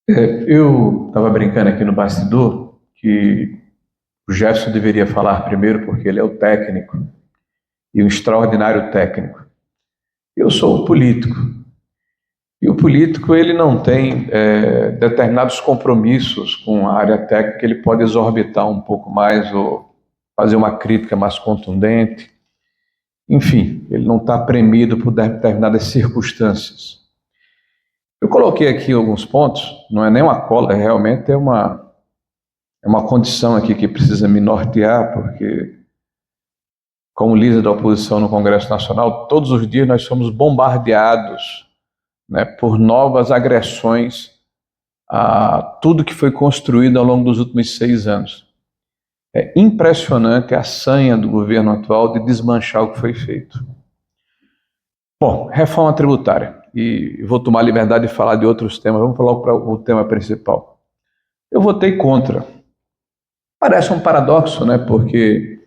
Eu estava brincando aqui no bastidor que o Jefferson deveria falar primeiro porque ele é o técnico e um extraordinário técnico. Eu sou o político e o político ele não tem determinados compromissos com a área técnica, ele pode exorbitar um pouco mais ou fazer uma crítica mais contundente. Enfim, ele não está premido por determinadas circunstâncias. Eu coloquei aqui alguns pontos, não é nem uma cola, realmente é uma condição aqui que precisa me nortear, porque, como líder da oposição no Congresso Nacional, todos os dias nós somos bombardeados, né, por novas agressões a tudo que foi construído ao longo dos últimos 6 anos. É impressionante a sanha do governo atual de desmanchar o que foi feito. Bom, reforma tributária. E vou tomar a liberdade de falar de outros temas. Vamos falar para o tema principal. Eu votei contra. Parece um paradoxo, né? Porque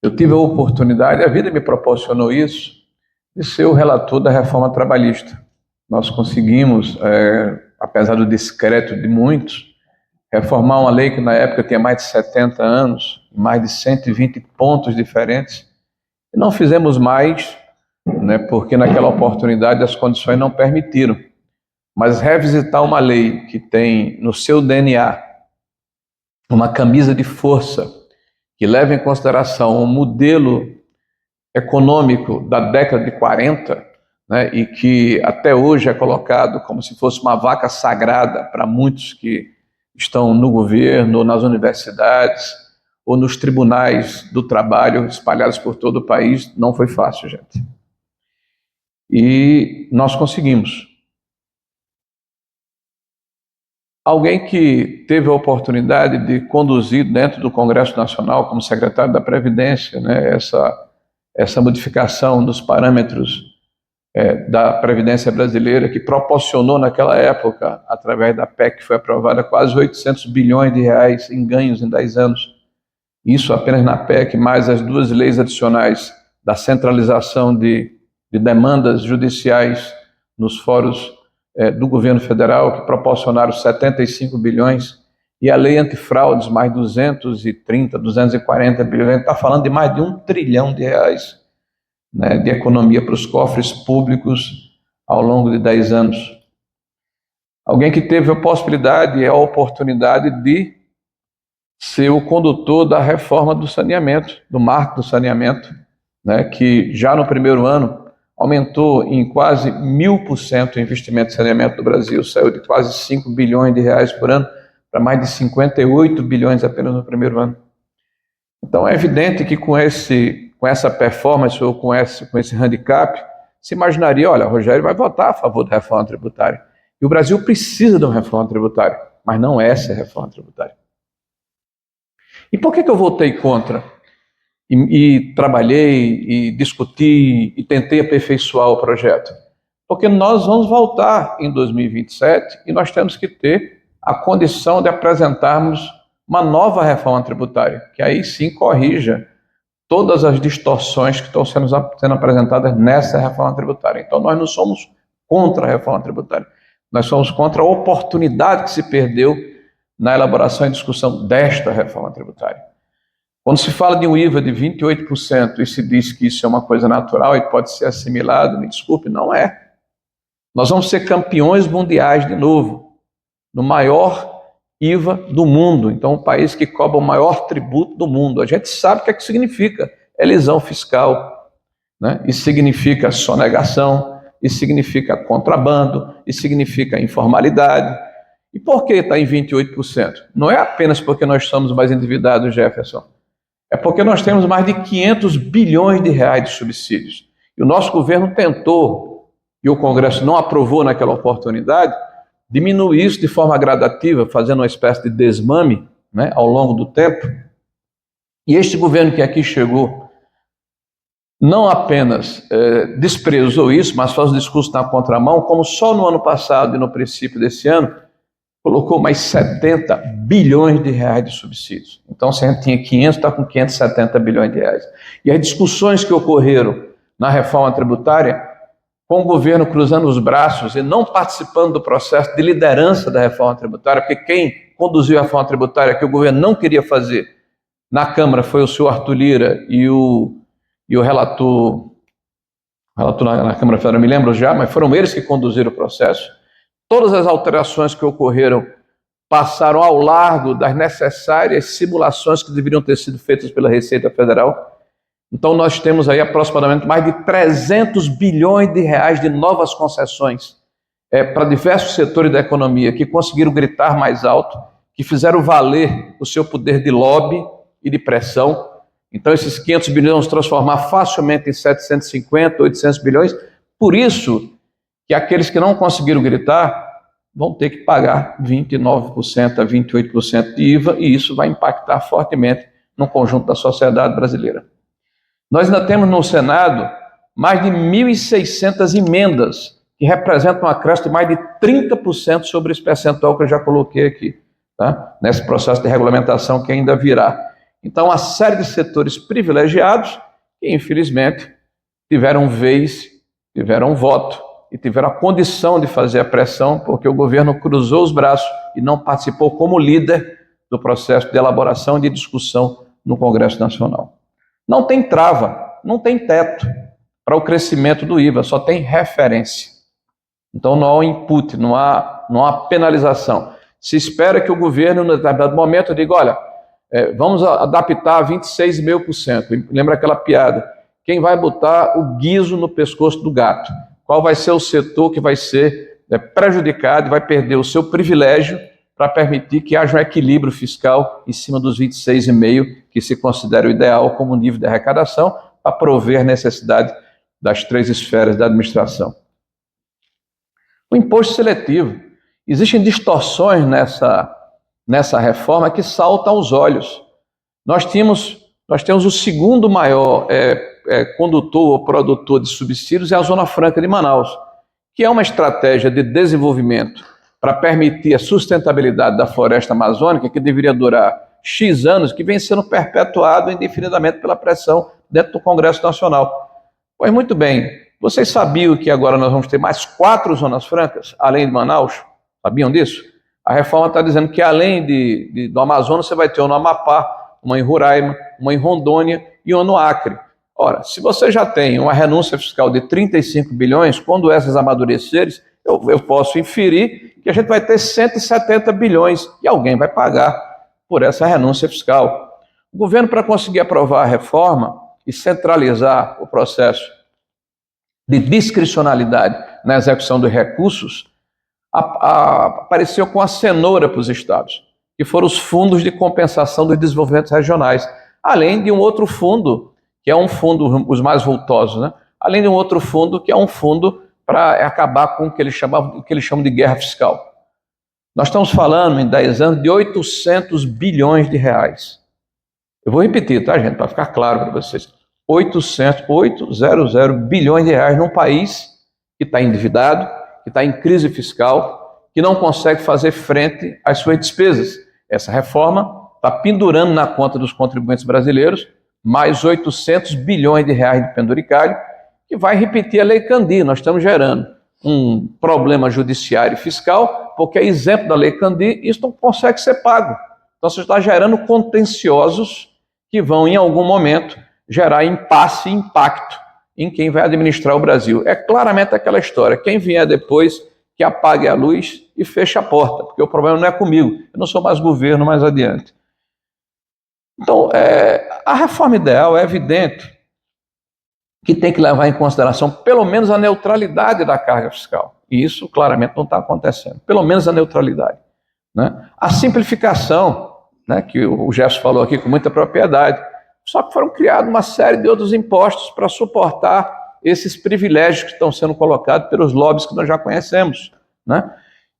eu tive a oportunidade, a vida me proporcionou isso, de ser o relator da reforma trabalhista. Nós conseguimos, apesar do descrédito de muitos, reformar uma lei que na época tinha mais de 70 anos, mais de 120 pontos diferentes, e não fizemos mais, né, porque naquela oportunidade as condições não permitiram. Mas revisitar uma lei que tem no seu DNA uma camisa de força que leva em consideração um modelo econômico da década de 40, né, e que até hoje é colocado como se fosse uma vaca sagrada para muitos que estão no governo, ou nas universidades, ou nos tribunais do trabalho espalhados por todo o país, não foi fácil, gente. E nós conseguimos. Alguém que teve a oportunidade de conduzir dentro do Congresso Nacional, como secretário da Previdência, né, essa modificação dos parâmetros da Previdência brasileira, que proporcionou naquela época, através da PEC que foi aprovada, quase 800 bilhões de reais em ganhos em 10 anos. Isso apenas na PEC, mais as duas leis adicionais da centralização de demandas judiciais nos fóruns do governo federal, que proporcionaram 75 bilhões, e a lei antifraudes, mais 230, 240 bilhões. A gente está falando de mais de 1 trilhão de reais, né, de economia para os cofres públicos ao longo de 10 anos. Alguém que teve a possibilidade e a oportunidade de ser o condutor da reforma do saneamento, do marco do saneamento, né, que já no primeiro ano aumentou em quase 1000% o investimento em saneamento do Brasil, saiu de quase 5 bilhões de reais por ano para mais de 58 bilhões apenas no primeiro ano. Então é evidente que com essa performance ou com esse handicap, se imaginaria, olha, o Rogério vai votar a favor da reforma tributária. E o Brasil precisa de uma reforma tributária, mas não essa é a reforma tributária. E por que eu votei contra? E trabalhei, e discuti, e tentei aperfeiçoar o projeto? Porque nós vamos voltar em 2027 e nós temos que ter a condição de apresentarmos uma nova reforma tributária, que aí sim corrija todas as distorções que estão sendo apresentadas nessa reforma tributária. Então nós não somos contra a reforma tributária, nós somos contra a oportunidade que se perdeu na elaboração e discussão desta reforma tributária. Quando se fala de um IVA de 28% e se diz que isso é uma coisa natural e pode ser assimilado, me desculpe, não é. Nós vamos ser campeões mundiais de novo, no maior IVA do mundo. Então, o país que cobra o maior tributo do mundo. A gente sabe o que é que significa elisão fiscal, né? Isso significa sonegação, isso significa contrabando, isso significa informalidade. E por que está em 28%? Não é apenas porque nós somos mais endividados, Jefferson. É porque nós temos mais de 500 bilhões de reais de subsídios. E o nosso governo tentou, e o Congresso não aprovou naquela oportunidade, diminuir isso de forma gradativa, fazendo uma espécie de desmame, né, ao longo do tempo. E este governo que aqui chegou não apenas desprezou isso, mas faz o discurso na contramão, como só no ano passado e no princípio desse ano, colocou mais 70 bilhões de reais de subsídios. Então, se a gente tinha 500, está com 570 bilhões de reais. E as discussões que ocorreram na reforma tributária com o governo cruzando os braços e não participando do processo de liderança da reforma tributária, porque quem conduziu a reforma tributária que o governo não queria fazer na Câmara foi o senhor Arthur Lira e o relator na Câmara Federal, não me lembro já, mas foram eles que conduziram o processo. Todas as alterações que ocorreram passaram ao largo das necessárias simulações que deveriam ter sido feitas pela Receita Federal. Então nós temos aí aproximadamente mais de 300 bilhões de reais de novas concessões para diversos setores da economia que conseguiram gritar mais alto, que fizeram valer o seu poder de lobby e de pressão. Então esses 500 bilhões vão se transformar facilmente em 750, 800 bilhões. Por isso que aqueles que não conseguiram gritar vão ter que pagar 29% a 28% de IVA, e isso vai impactar fortemente no conjunto da sociedade brasileira. Nós ainda temos no Senado mais de 1.600 emendas, que representam um acréscimo de mais de 30% sobre esse percentual que eu já coloquei aqui, tá? Nesse processo de regulamentação que ainda virá. Então, uma série de setores privilegiados que, infelizmente, tiveram vez, tiveram voto e tiveram a condição de fazer a pressão, porque o governo cruzou os braços e não participou como líder do processo de elaboração e de discussão no Congresso Nacional. Não tem trava, não tem teto para o crescimento do IVA, só tem referência. Então não há um input, não há penalização. Se espera que o governo, em determinado momento, diga, olha, vamos adaptar a 26,5%. Lembra aquela piada? Quem vai botar o guizo no pescoço do gato? Qual vai ser o setor que vai ser prejudicado, vai perder o seu privilégio para permitir que haja um equilíbrio fiscal em cima dos 26,5%, que se considera o ideal como nível de arrecadação, para prover a necessidade das três esferas da administração. O imposto seletivo. Existem distorções nessa reforma que saltam aos olhos. Nós temos o segundo maior condutor ou produtor de subsídios é a Zona Franca de Manaus, que é uma estratégia de desenvolvimento para permitir a sustentabilidade da floresta amazônica, que deveria durar X anos, que vem sendo perpetuado indefinidamente pela pressão dentro do Congresso Nacional. Pois muito bem, vocês sabiam que agora nós vamos ter mais 4 zonas francas, além de Manaus? Sabiam disso? A reforma está dizendo que além do Amazonas, você vai ter uma no Amapá, uma em Roraima, uma em Rondônia e uma no Acre. Ora, se você já tem uma renúncia fiscal de 35 bilhões, quando essas amadurecerem, eu posso inferir que a gente vai ter 170 bilhões e alguém vai pagar por essa renúncia fiscal. O governo, para conseguir aprovar a reforma e centralizar o processo de discricionalidade na execução dos recursos, apareceu com a cenoura para os estados, que foram os fundos de compensação dos desenvolvimentos regionais, além de um outro fundo, que é um fundo, os mais vultosos, né? Além de um outro fundo, que é um fundo para acabar com o que eles chamam de guerra fiscal. Nós estamos falando, em 10 anos, de 800 bilhões de reais. Eu vou repetir, tá, gente, para ficar claro para vocês. 800 bilhões de reais num país que está endividado, que está em crise fiscal, que não consegue fazer frente às suas despesas. Essa reforma está pendurando na conta dos contribuintes brasileiros mais 800 bilhões de reais de penduricalho, que vai repetir a Lei Candir. Nós estamos gerando um problema judiciário e fiscal, porque é exemplo da Lei Candir, isso não consegue ser pago. Então você está gerando contenciosos que vão, em algum momento, gerar impasse e impacto em quem vai administrar o Brasil. É claramente aquela história, quem vier depois que apague a luz e feche a porta, porque o problema não é comigo, eu não sou mais governo mais adiante. Então, a reforma ideal é evidente que tem que levar em consideração pelo menos a neutralidade da carga fiscal. E isso claramente não está acontecendo. Pelo menos a neutralidade, né? A simplificação, né, que o Jefferson falou aqui com muita propriedade, só que foram criados uma série de outros impostos para suportar esses privilégios que estão sendo colocados pelos lobbies que nós já conhecemos, né?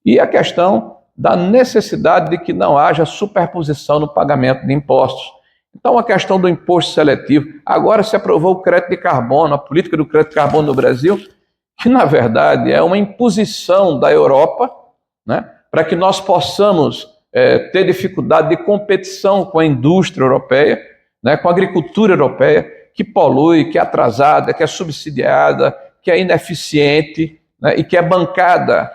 E a questão da necessidade de que não haja superposição no pagamento de impostos. Então, a questão do imposto seletivo. Agora se aprovou o crédito de carbono, a política do crédito de carbono no Brasil, que na verdade é uma imposição da Europa, né, para que nós possamos ter dificuldade de competição com a indústria europeia, né, com a agricultura europeia, que polui, que é atrasada, que é subsidiada, que é ineficiente, né, e que é bancada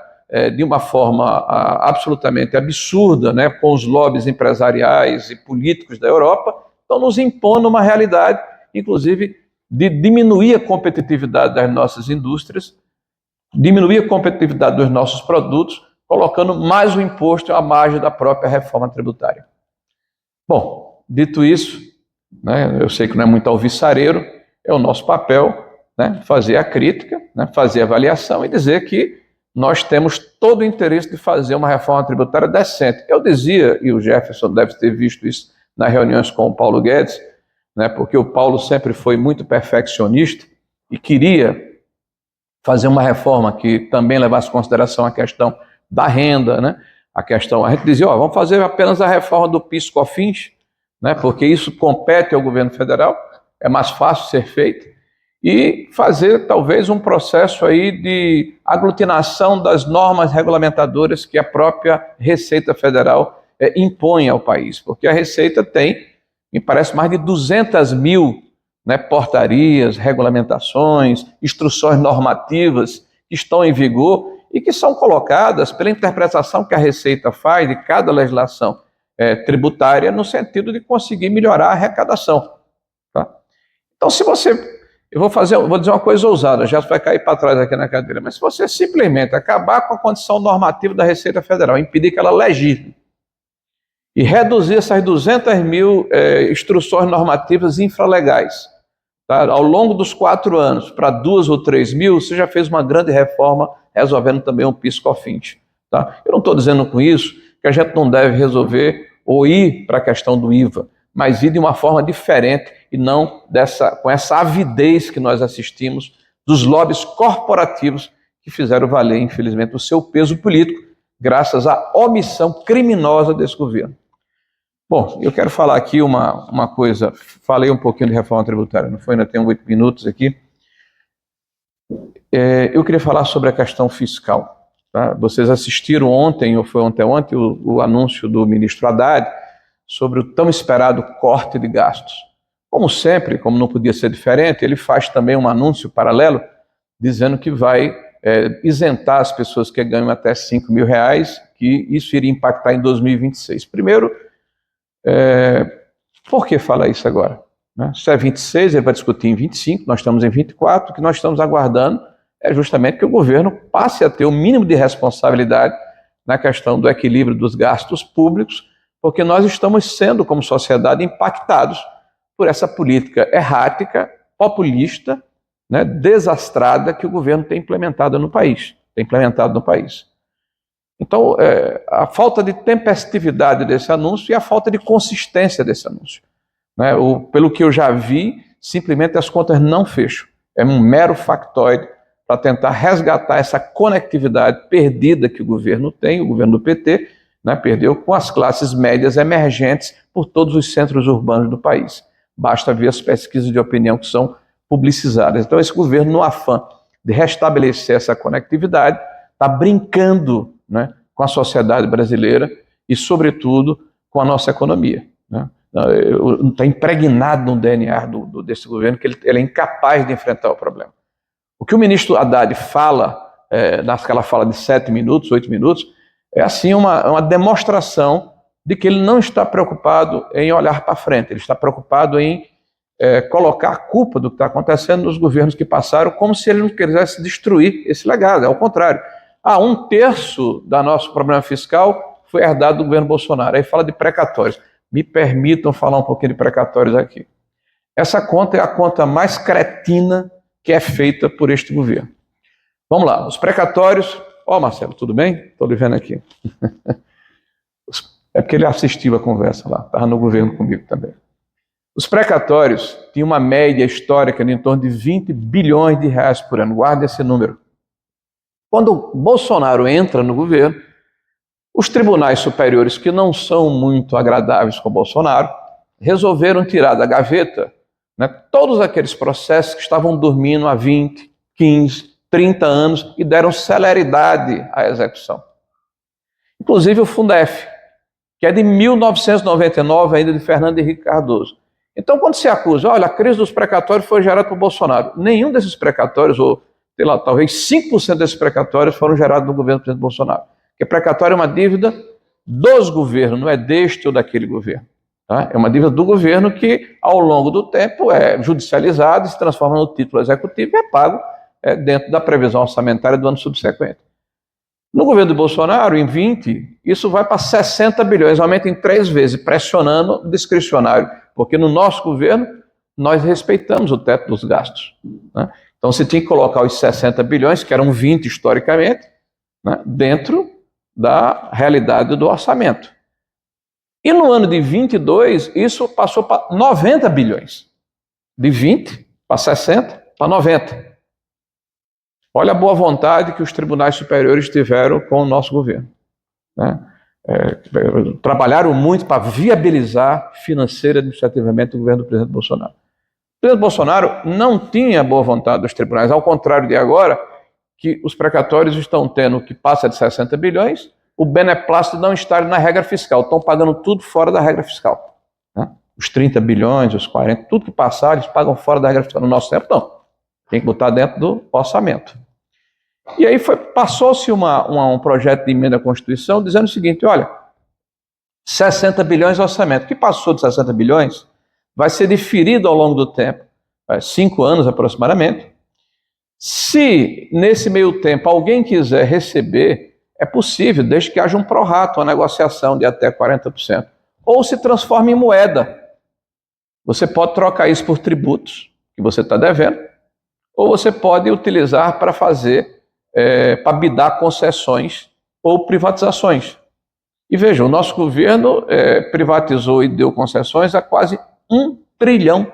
de uma forma absolutamente absurda, né, com os lobbies empresariais e políticos da Europa, estão nos impondo uma realidade, inclusive, de diminuir a competitividade das nossas indústrias, diminuir a competitividade dos nossos produtos, colocando mais o imposto à margem da própria reforma tributária. Bom, dito isso, né, eu sei que não é muito alvissareiro, é o nosso papel, né, fazer a crítica, né, fazer a avaliação e dizer que nós temos todo o interesse de fazer uma reforma tributária decente. Eu dizia, e o Jefferson deve ter visto isso nas reuniões com o Paulo Guedes, né, porque o Paulo sempre foi muito perfeccionista e queria fazer uma reforma que também levasse em consideração a questão da renda, né? A gente dizia, vamos fazer apenas a reforma do PIS/COFINS, né? Porque isso compete ao governo federal, é mais fácil ser feito, e fazer talvez um processo aí de aglutinação das normas regulamentadoras que a própria Receita Federal impõe ao país, porque a Receita tem, me parece, mais de 200 mil, né, portarias, regulamentações, instruções normativas que estão em vigor e que são colocadas pela interpretação que a Receita faz de cada legislação tributária no sentido de conseguir melhorar a arrecadação. Tá? Então, se você... Eu vou dizer uma coisa ousada, já vai cair para trás aqui na cadeira, mas se você simplesmente acabar com a condição normativa da Receita Federal, impedir que ela legisle, e reduzir essas 200 mil instruções normativas infralegais, tá, ao longo dos 4 anos, para 2 ou 3 mil, você já fez uma grande reforma, resolvendo também um PIS/COFINS. Tá? Eu não estou dizendo com isso que a gente não deve resolver ou ir para a questão do IVA, mas ir de uma forma diferente e não com essa avidez que nós assistimos dos lobbies corporativos que fizeram valer, infelizmente, o seu peso político, graças à omissão criminosa desse governo. Bom, eu quero falar aqui uma coisa, falei um pouquinho de reforma tributária, não foi? Ainda tenho 8 minutos aqui. Eu queria falar sobre a questão fiscal. Tá? Vocês assistiram ontem, ou foi ontem, o anúncio do ministro Haddad sobre o tão esperado corte de gastos. Como sempre, como não podia ser diferente, ele faz também um anúncio paralelo, dizendo que vai isentar as pessoas que ganham até 5 mil reais, que isso iria impactar em 2026. Primeiro, por que fala isso agora? Né? Se é 26, ele vai discutir em 25, nós estamos em 24, o que nós estamos aguardando é justamente que o governo passe a ter o mínimo de responsabilidade na questão do equilíbrio dos gastos públicos, porque nós estamos sendo, como sociedade, impactados por essa política errática, populista, né, desastrada que o governo tem implementado no país. Então, a falta de tempestividade desse anúncio e a falta de consistência desse anúncio. Né? Pelo que eu já vi, simplesmente as contas não fecham. É um mero factoide para tentar resgatar essa conectividade perdida que o governo tem, o governo do PT, né, perdeu com as classes médias emergentes por todos os centros urbanos do país. Basta ver as pesquisas de opinião que são publicizadas. Então, esse governo, no afã de restabelecer essa conectividade, está brincando, né, com a sociedade brasileira e, sobretudo, com a nossa economia. Né? Está impregnado no DNA desse governo que ele é incapaz de enfrentar o problema. O que o ministro Haddad fala, naquela fala de 7 minutos, 8 minutos, é assim uma demonstração de que ele não está preocupado em olhar para frente, ele está preocupado em colocar a culpa do que está acontecendo nos governos que passaram, como se ele não quisesse destruir esse legado. Ao contrário, 1/3 do nosso problema fiscal foi herdado do governo Bolsonaro. Aí fala de precatórios. Me permitam falar um pouquinho de precatórios aqui. Essa conta é a conta mais cretina que é feita por este governo. Vamos lá, os precatórios... Marcelo, tudo bem? Estou lhe vendo aqui. É porque ele assistiu a conversa lá, estava no governo comigo também. Os precatórios tinham uma média histórica de em torno de 20 bilhões de reais por ano. Guarde esse número. Quando Bolsonaro entra no governo, os tribunais superiores, que não são muito agradáveis com Bolsonaro, resolveram tirar da gaveta, né, todos aqueles processos que estavam dormindo há 20, 15, 30 anos e deram celeridade à execução. Inclusive o Fundef, que é de 1999, ainda de Fernando Henrique Cardoso. Então, quando se acusa, olha, a crise dos precatórios foi gerada por Bolsonaro, nenhum desses precatórios, ou sei lá, talvez 5% desses precatórios foram gerados no governo do presidente Bolsonaro. Porque precatório é uma dívida dos governos, não é deste ou daquele governo. Tá? É uma dívida do governo que, ao longo do tempo, é judicializada, se transforma no título executivo e é pago dentro da previsão orçamentária do ano subsequente. No governo do Bolsonaro, em 20, isso vai para 60 bilhões, aumenta em 3 vezes, pressionando o discricionário, porque no nosso governo nós respeitamos o teto dos gastos. Né? Então você tinha que colocar os 60 bilhões, que eram 20 historicamente, né, dentro da realidade do orçamento. E no ano de 22, isso passou para 90 bilhões. De 20 para 60 para 90. Olha a boa vontade que os tribunais superiores tiveram com o nosso governo. Né? Trabalharam muito para viabilizar financeira e administrativamente o governo do presidente Bolsonaro. O presidente Bolsonaro não tinha boa vontade dos tribunais, ao contrário de agora, que os precatórios estão tendo que passa de 60 bilhões, o beneplácito não está na regra fiscal, estão pagando tudo fora da regra fiscal. Né? Os 30 bilhões, os 40, tudo que passar, eles pagam fora da regra fiscal. No nosso tempo, não. Tem que botar dentro do orçamento. E aí passou-se um projeto de emenda à Constituição dizendo o seguinte, olha, 60 bilhões de orçamento. O que passou de 60 bilhões vai ser diferido ao longo do tempo, 5 anos aproximadamente. Se, nesse meio tempo, alguém quiser receber, é possível, desde que haja um prorrato, uma negociação de até 40%. Ou se transforma em moeda. Você pode trocar isso por tributos, que você está devendo, ou você pode utilizar para fazer, para bidar concessões ou privatizações. E veja, o nosso governo privatizou e deu concessões a quase R$1 trilhão.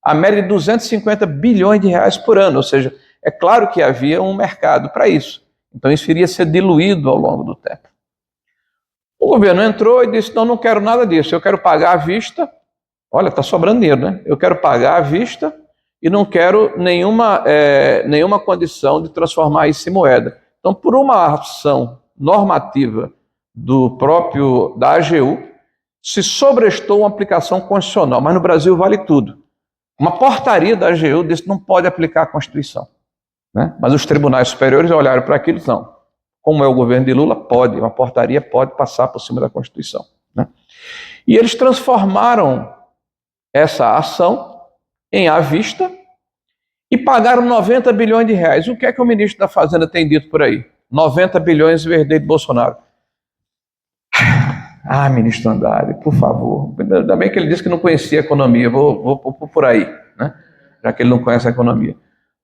A média de 250 bilhões de reais por ano, ou seja, é claro que havia um mercado para isso. Então isso iria ser diluído ao longo do tempo. O governo entrou e disse, não quero nada disso, eu quero pagar à vista. Olha, está sobrando dinheiro, né? Eu quero pagar à vista e não quero nenhuma condição de transformar isso em moeda. Então, por uma ação normativa da AGU, se sobrestou uma aplicação constitucional, mas no Brasil vale tudo. Uma portaria da AGU disse que não pode aplicar a Constituição. Né? Mas os tribunais superiores olharam para aquilo e não. Como é o governo de Lula, pode. Uma portaria pode passar por cima da Constituição. Né? E eles transformaram essa ação em à vista e pagaram 90 bilhões de reais. O que é que o ministro da Fazenda tem dito por aí? 90 bilhões de herdeiro de Bolsonaro. Ah, ministro Andrade, por favor. Ainda bem que ele disse que não conhecia a economia, vou por aí, né? Já que ele não conhece a economia.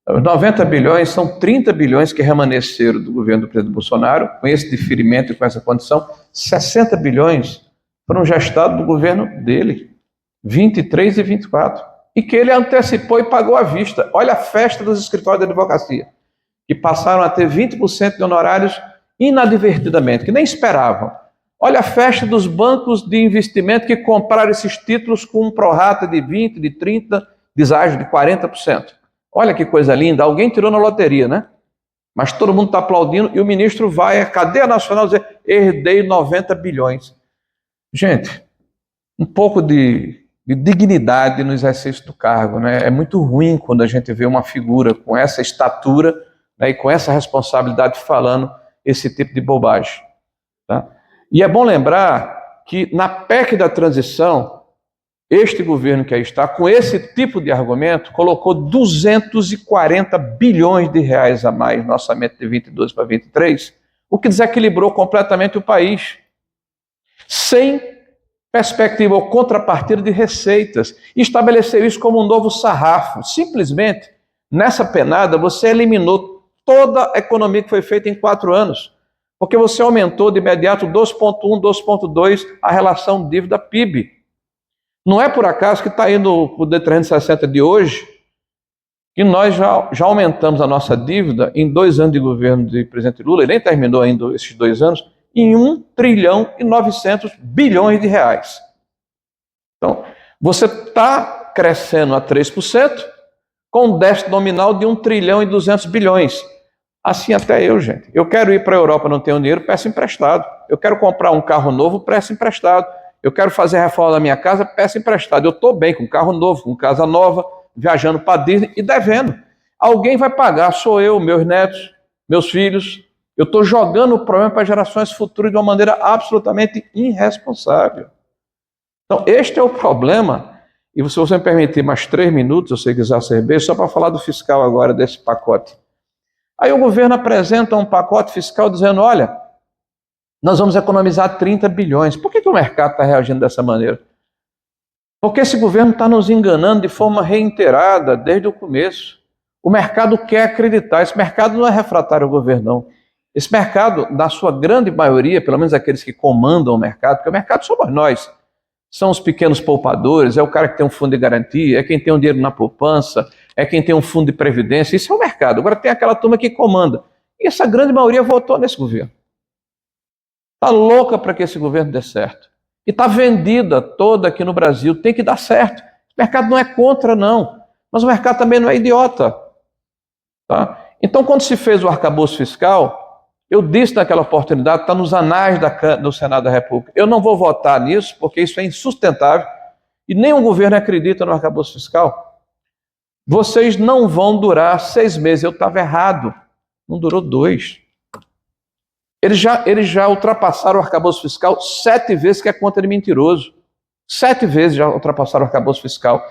Os 90 bilhões são 30 bilhões que remanesceram do governo do presidente Bolsonaro, com esse diferimento e com essa condição. 60 bilhões foram gestados do governo dele, 23 e 24, e que ele antecipou e pagou à vista. Olha a festa dos escritórios de advocacia, que passaram a ter 20% de honorários inadvertidamente, que nem esperavam. Olha a festa dos bancos de investimento que compraram esses títulos com um prorata de 20%, de 30%, deságio de 40%. Olha que coisa linda, alguém tirou na loteria, né? Mas todo mundo está aplaudindo e o ministro vai à cadeia nacional dizer, herdei 90 bilhões. Gente, um pouco de dignidade no exercício do cargo, né? É muito ruim quando a gente vê uma figura com essa estatura, né, e com essa responsabilidade falando esse tipo de bobagem. Tá? E é bom lembrar que na PEC da transição, este governo que aí está, com esse tipo de argumento, colocou 240 bilhões de reais a mais no orçamento de 22 para 23, o que desequilibrou completamente o país, sem perspectiva ou contrapartida de receitas. E estabeleceu isso como um novo sarrafo. Simplesmente, nessa penada, você eliminou toda a economia que foi feita em 4 anos, porque você aumentou de imediato 2,1, 2,2 a relação dívida-PIB. Não é por acaso que está aí no D360 de hoje que nós já aumentamos a nossa dívida em 2 anos de governo de presidente Lula, ele nem terminou ainda esses 2 anos, em 1 trilhão e 900 bilhões de reais. Então, você está crescendo a 3% com um déficit nominal de 1 trilhão e 200 bilhões. Assim até eu, gente. Eu quero ir para a Europa, não tenho dinheiro, peço emprestado. Eu quero comprar um carro novo, peço emprestado. Eu quero fazer a reforma da minha casa, peço emprestado. Eu estou bem com carro novo, com casa nova, viajando para Disney e devendo. Alguém vai pagar, sou eu, meus netos, meus filhos. Eu estou jogando o problema para gerações futuras de uma maneira absolutamente irresponsável. Então, este é o problema. E se você me permitir mais 3 minutos, eu sei que exacerbei, só para falar do fiscal agora, desse pacote. Aí o governo apresenta um pacote fiscal dizendo, olha, nós vamos economizar 30 bilhões. Por que o mercado está reagindo dessa maneira? Porque esse governo está nos enganando de forma reiterada desde o começo. O mercado quer acreditar. Esse mercado não é refratário ao governo, não. Esse mercado, na sua grande maioria, pelo menos aqueles que comandam o mercado, porque o mercado somos nós, são os pequenos poupadores, é o cara que tem um fundo de garantia, é quem tem um dinheiro na poupança, é quem tem um fundo de previdência, isso é o mercado. Agora tem aquela turma que comanda. E essa grande maioria votou nesse governo. Está louca para que esse governo dê certo. E está vendida toda aqui no Brasil, tem que dar certo. O mercado não é contra, não. Mas o mercado também não é idiota. Tá? Então, quando se fez o arcabouço fiscal, eu disse naquela oportunidade, está nos anais do Senado da República, eu não vou votar nisso, porque isso é insustentável, e nenhum governo acredita no arcabouço fiscal. Vocês não vão durar 6 meses. Eu estava errado, não durou 2. Eles já ultrapassaram o arcabouço fiscal 7 vezes, que é conta de mentiroso. 7 vezes já ultrapassaram o arcabouço fiscal.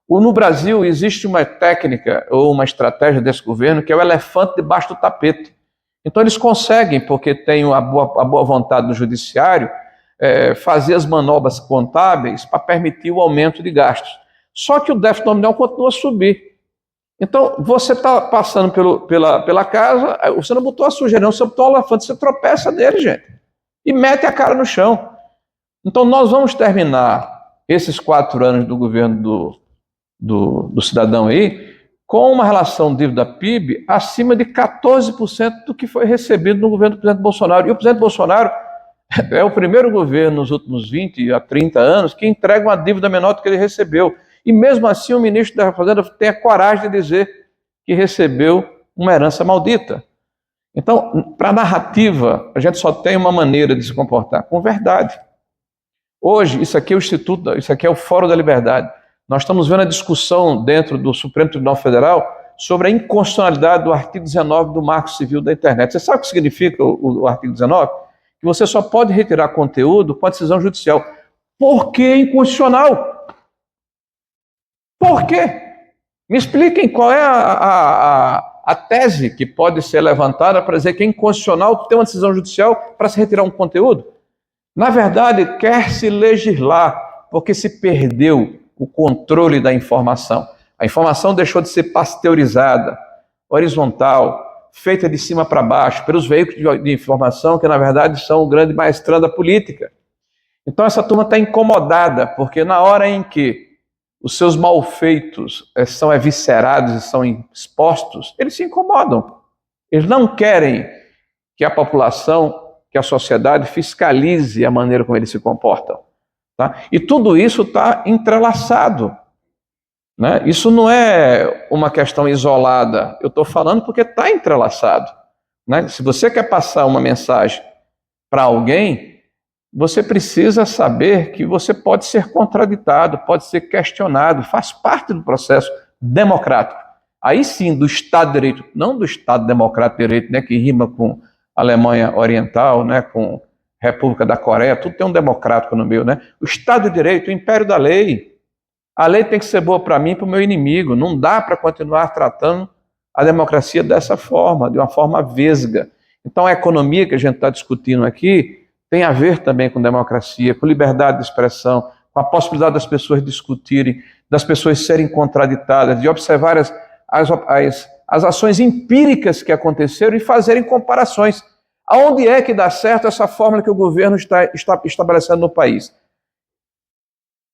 No Brasil existe uma técnica ou uma estratégia desse governo que é o elefante debaixo do tapete. Então eles conseguem, porque tem a boa vontade do judiciário, fazer as manobras contábeis para permitir o aumento de gastos. Só que o déficit nominal continua a subir. Então você está passando pela casa, você não botou a sujeira, não, você botou o elefante, você tropeça nele, gente, e mete a cara no chão. Então nós vamos terminar esses 4 anos do governo do cidadão aí, com uma relação dívida-PIB acima de 14% do que foi recebido no governo do presidente Bolsonaro. E o presidente Bolsonaro é o primeiro governo nos últimos 20 a 30 anos que entrega uma dívida menor do que ele recebeu. E mesmo assim o ministro da Fazenda tem a coragem de dizer que recebeu uma herança maldita. Então, para a narrativa, a gente só tem uma maneira de se comportar, com verdade. Hoje, isso aqui é o Instituto, isso aqui é o Fórum da Liberdade. Nós estamos vendo a discussão dentro do Supremo Tribunal Federal sobre a inconstitucionalidade do artigo 19 do Marco Civil da Internet. Você sabe o que significa o artigo 19? Que você só pode retirar conteúdo com a decisão judicial. Por que inconstitucional? Por quê? Me expliquem qual é a tese que pode ser levantada para dizer que é inconstitucional ter uma decisão judicial para se retirar um conteúdo. Na verdade, quer-se legislar, porque se perdeu o controle da informação. A informação deixou de ser pasteurizada, horizontal, feita de cima para baixo, pelos veículos de informação que, na verdade, são o grande maestrão da política. Então, essa turma está incomodada, porque na hora em que os seus malfeitos são eviscerados e são expostos, eles se incomodam. Eles não querem que a população, que a sociedade fiscalize a maneira como eles se comportam. Tá? E tudo isso está entrelaçado. Né? Isso não é uma questão isolada. Eu estou falando porque está entrelaçado. Né? Se você quer passar uma mensagem para alguém, você precisa saber que você pode ser contraditado, pode ser questionado, faz parte do processo democrático. Aí sim, do Estado de Direito, não do Estado Democrático de Direito, né, que rima com Alemanha Oriental, né, com República da Coreia, tudo tem um democrático no meio, né? O Estado de Direito, o império da lei. A lei tem que ser boa para mim e para o meu inimigo. Não dá para continuar tratando a democracia dessa forma, de uma forma vesga. Então a economia que a gente está discutindo aqui tem a ver também com democracia, com liberdade de expressão, com a possibilidade das pessoas discutirem, das pessoas serem contraditadas, de observar as ações empíricas que aconteceram e fazerem comparações. Aonde é que dá certo essa fórmula que o governo está estabelecendo no país?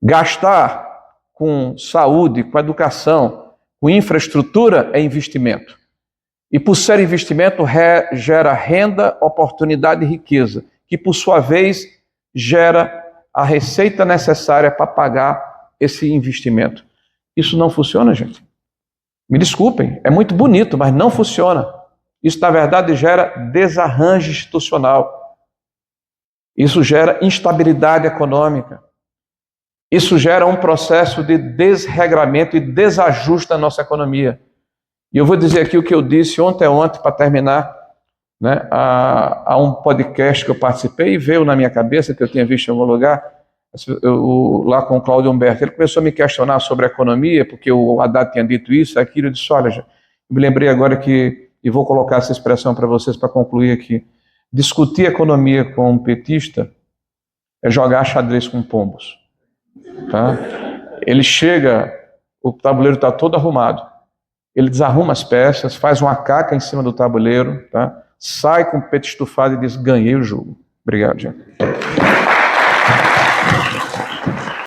Gastar com saúde, com educação, com infraestrutura é investimento. E por ser investimento, gera renda, oportunidade e riqueza, que por sua vez gera a receita necessária para pagar esse investimento. Isso não funciona, gente. Me desculpem, é muito bonito, mas não funciona. Isso, na verdade, gera desarranjo institucional. Isso gera instabilidade econômica. Isso gera um processo de desregramento e desajuste da nossa economia. E eu vou dizer aqui o que eu disse ontem para terminar, né, a um podcast que eu participei e veio na minha cabeça, que eu tinha visto em algum lugar, lá com o Cláudio Humberto. Ele começou a me questionar sobre a economia, porque o Haddad tinha dito isso, aquilo. Eu disse, olha, eu me lembrei agora e vou colocar essa expressão para vocês para concluir aqui. Discutir economia com um petista é jogar xadrez com pombos. Tá? Ele chega, o tabuleiro está todo arrumado, ele desarruma as peças, faz uma caca em cima do tabuleiro, tá? Sai com o peito estufado e diz, ganhei o jogo. Obrigado, gente.